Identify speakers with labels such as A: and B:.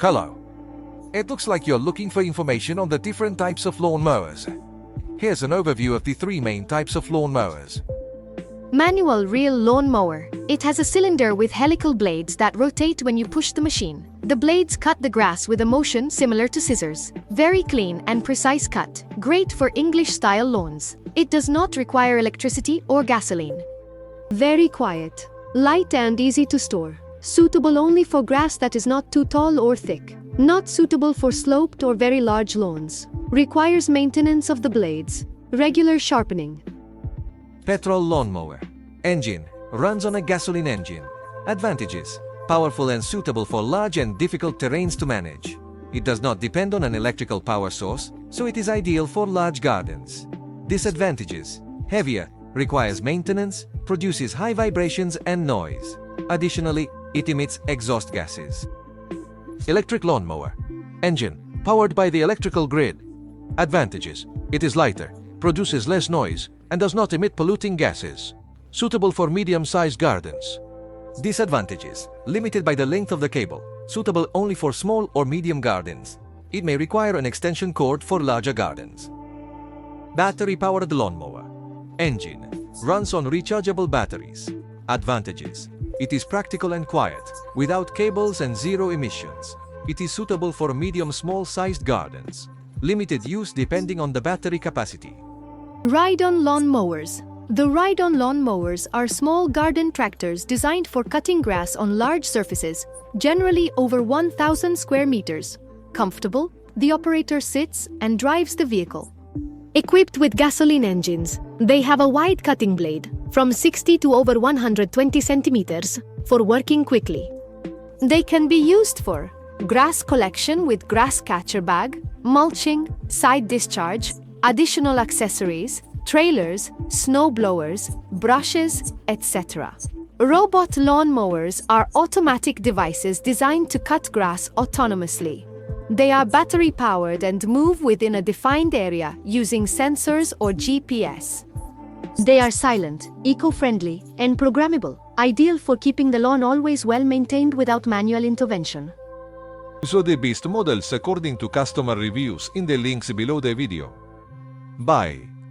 A: Hello. It looks like you're looking for information on the different types of lawn mowers. Here's an overview of the three main types of lawn mowers.
B: Manual reel lawn mower. It has a cylinder with helical blades that rotate when you push the machine. The blades cut the grass with a motion similar to scissors. Very clean and precise cut. Great for English-style lawns. It does not require electricity or gasoline.
C: Very quiet, light and easy to store. Suitable only for grass that is not too tall or thick. Not suitable for sloped or very large lawns. Requires maintenance of the blades. Regular sharpening.
A: Petrol lawnmower. Engine. Runs on a gasoline engine. Advantages. Powerful and suitable for large and difficult terrains to manage. It does not depend on an electrical power source, so it is ideal for large gardens. Disadvantages. Heavier. Requires maintenance. Produces high vibrations and noise. Additionally, it emits exhaust gases. Electric lawnmower. Engine. Powered by the electrical grid. Advantages. It is lighter, produces less noise, and does not emit polluting gases. Suitable for medium-sized gardens. Disadvantages. Limited by the length of the cable. Suitable only for small or medium gardens. It may require an extension cord for larger gardens. Battery-powered lawnmower. Engine. Runs on rechargeable batteries. Advantages. It is practical and quiet, without cables and zero emissions. It is suitable for medium-small-sized gardens. Limited use depending on the battery capacity.
C: Ride-on lawn mowers. The ride-on lawn mowers are small garden tractors designed for cutting grass on large surfaces, generally over 1,000 square meters. Comfortable, the operator sits and drives the vehicle. Equipped with gasoline engines, they have a wide cutting blade, from 60 to over 120 centimeters, for working quickly. They can be used for grass collection with grass catcher bag, mulching, side discharge, additional accessories, trailers, snow blowers, brushes, etc. Robot lawn mowers are automatic devices designed to cut grass autonomously. They are battery-powered and move within a defined area using sensors or GPS.
B: They are silent, eco-friendly, and programmable, ideal for keeping the lawn always well-maintained without manual intervention.
A: So the best models according to customer reviews in the links below the video. Bye.